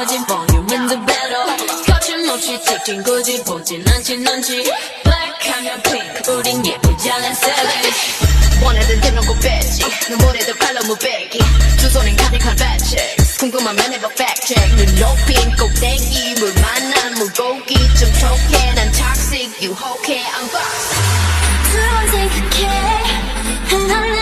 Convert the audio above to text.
커진 볼륨은 더 better 거침없이 찍힌 굳이 보진 않지 넌지 black하면 pink 우린 예쁘장한 savage 원하던 대놓고 뺐지 눈물에도 칼로 무배기 두 손엔 가득한 fat checks 궁금하면 해봐 fact check 눈 높인 꼭대기 물 만난 물고기 좀 촉해 난 toxic 유혹해 I'm boss 두 번 생각해 난